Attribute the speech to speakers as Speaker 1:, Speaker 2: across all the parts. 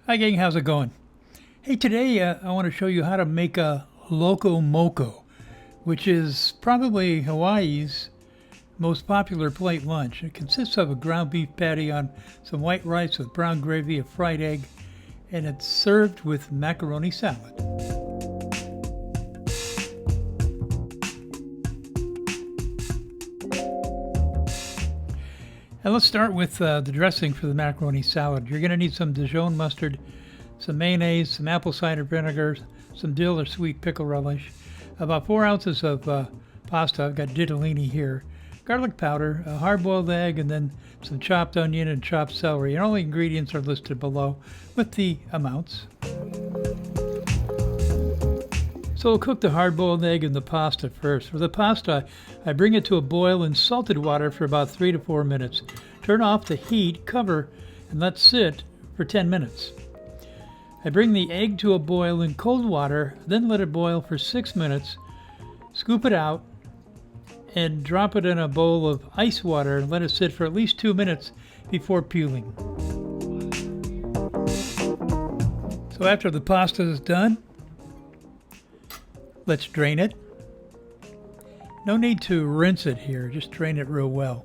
Speaker 1: Hi gang, how's it going? Hey, today I want to show you how to make a Loco Moco, which is probably Hawaii's most popular plate lunch. It consists of a ground beef patty on some white rice with brown gravy, a fried egg, and it's served with macaroni salad. And let's start with the dressing for the macaroni salad. You're going to need some Dijon mustard, some mayonnaise, some apple cider vinegar, some dill or sweet pickle relish, about 4 ounces of pasta. I've got ditalini here, garlic powder, a hard-boiled egg, and then some chopped onion and chopped celery. And all the ingredients are listed below with the amounts. So we'll cook the hard-boiled egg and the pasta first. For the pasta, I bring it to a boil in salted water for about 3 to 4 minutes. Turn off the heat, cover, and let sit for 10 minutes. I bring the egg to a boil in cold water, then let it boil for 6 minutes. Scoop it out and drop it in a bowl of ice water and let it sit for at least 2 minutes before peeling. So after the pasta is done, let's drain it. No need to rinse it here, just drain it real well.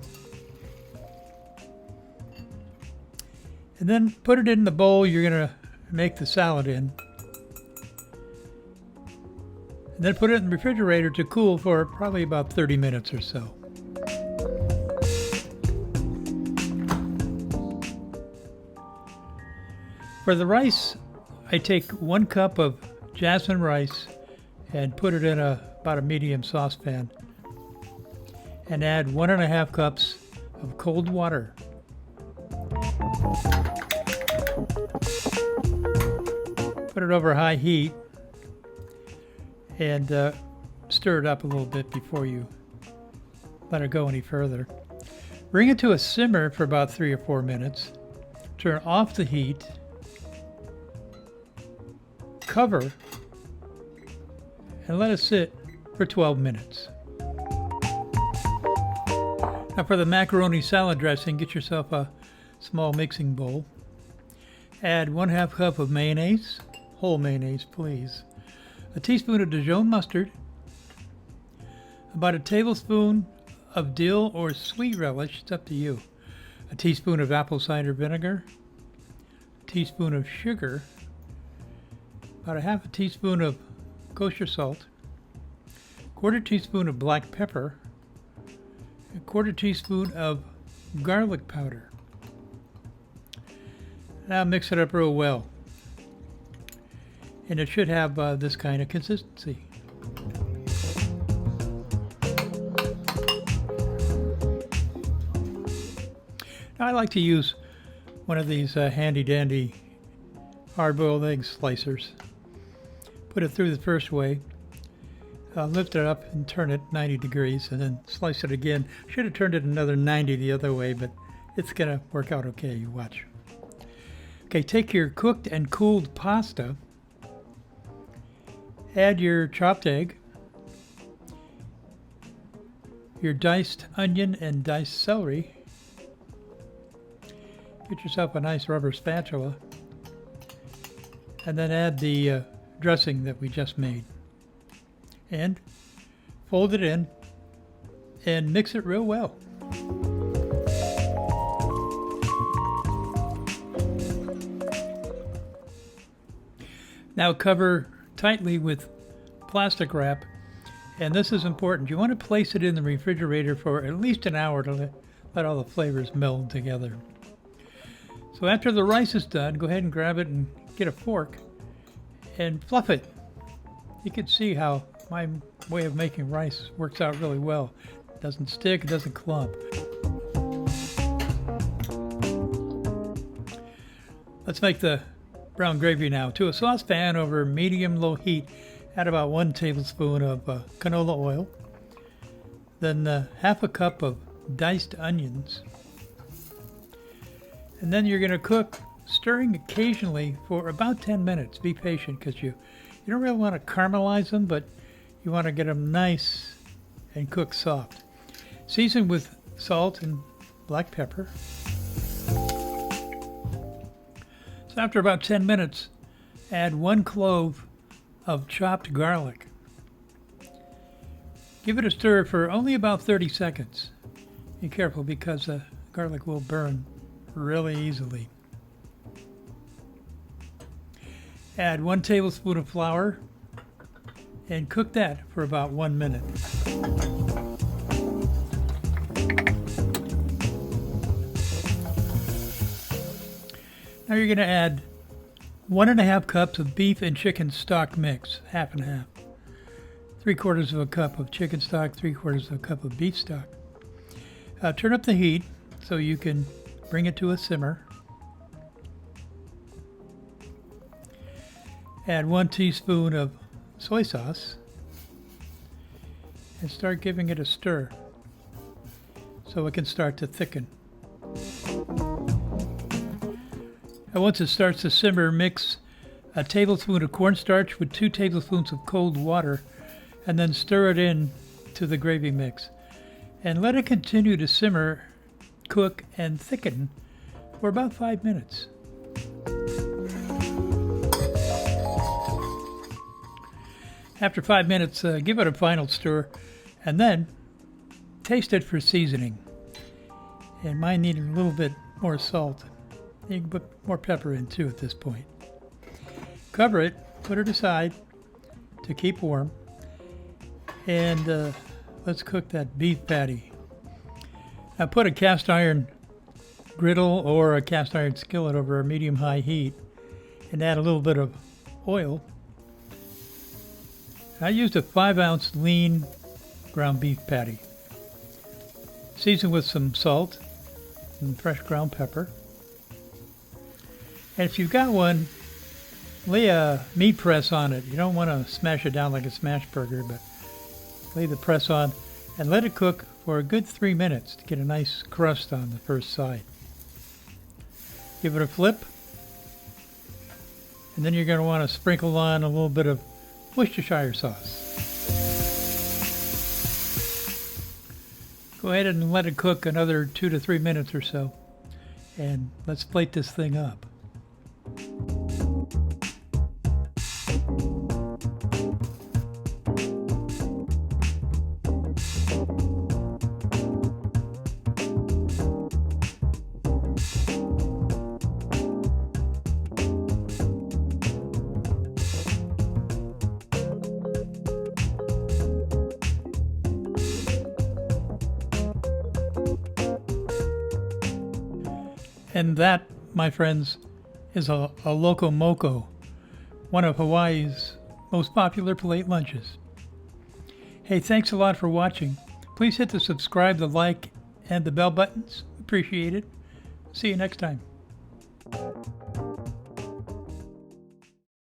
Speaker 1: And then put it in the bowl you're going to make the salad in. And then put it in the refrigerator to cool for probably about 30 minutes or so. For the rice, I take 1 cup of jasmine rice and put it in about a medium saucepan and add 1.5 cups of cold water. Put it over high heat and stir it up a little bit before you let it go any further. Bring it to a simmer for about 3 or 4 minutes. Turn off the heat. Cover and let it sit for 12 minutes. Now for the macaroni salad dressing, get yourself a small mixing bowl. Add 1/2 cup of mayonnaise, whole mayonnaise please, a teaspoon of Dijon mustard, about a tablespoon of dill or sweet relish, it's up to you, a teaspoon of apple cider vinegar, a teaspoon of sugar, about a 1/2 teaspoon of kosher salt, 1/4 teaspoon of black pepper, a 1/4 teaspoon of garlic powder. Now mix it up real well. And it should have this kind of consistency. Now I like to use one of these handy dandy hard-boiled egg slicers. Put it through the first way, lift it up and turn it 90 degrees and then slice it again. Should have turned it another 90 the other way, but it's going to work out okay, you watch. Okay, take your cooked and cooled pasta, add your chopped egg, your diced onion and diced celery. Get yourself a nice rubber spatula, and then add the dressing that we just made. And fold it in and mix it real well. Now cover tightly with plastic wrap, and this is important. You want to place it in the refrigerator for at least an hour to let all the flavors meld together. So after the rice is done, go ahead and grab it and get a fork and fluff it. You can see how my way of making rice works out really well. It doesn't stick, it doesn't clump. Let's make the brown gravy now. To a saucepan over medium-low heat, add about 1 tablespoon of canola oil, then 1/2 cup of diced onions, and then you're going to cook, stirring occasionally for about 10 minutes. Be patient because you don't really want to caramelize them, but you want to get them nice and cook soft. Season with salt and black pepper. So after about 10 minutes, add 1 clove of chopped garlic. Give it a stir for only about 30 seconds. Be careful because the garlic will burn really easily. Add 1 tablespoon of flour and cook that for about 1 minute. Now you're going to add 1½ cups of beef and chicken stock mix, half and half. 3/4 of a cup of chicken stock, 3/4 of a cup of beef stock. Turn up the heat so you can bring it to a simmer. Add 1 teaspoon of soy sauce and start giving it a stir so it can start to thicken. And once it starts to simmer, mix a tablespoon of cornstarch with 2 tablespoons of cold water and then stir it in to the gravy mix. And let it continue to simmer, cook, and thicken for about 5 minutes. After 5 minutes, give it a final stir and then taste it for seasoning. And mine needed a little bit more salt. You can put more pepper in too at this point. Cover it, put it aside to keep warm, and let's cook that beef patty. Now put a cast iron griddle or a cast iron skillet over a medium-high heat and add a little bit of oil. I used a 5-ounce lean ground beef patty. Season with some salt and fresh ground pepper. And if you've got one, lay a meat press on it. You don't want to smash it down like a smash burger, but lay the press on and let it cook for a good 3 minutes to get a nice crust on the first side. Give it a flip, and then you're going to want to sprinkle on a little bit of Worcestershire sauce. Go ahead and let it cook another 2 to 3 minutes or so, and let's plate this thing up. And that, my friends, is a Loco Moco, one of Hawaii's most popular plate lunches. Hey, thanks a lot for watching. Please hit the subscribe, the like, and the bell buttons. Appreciate it. See you next time.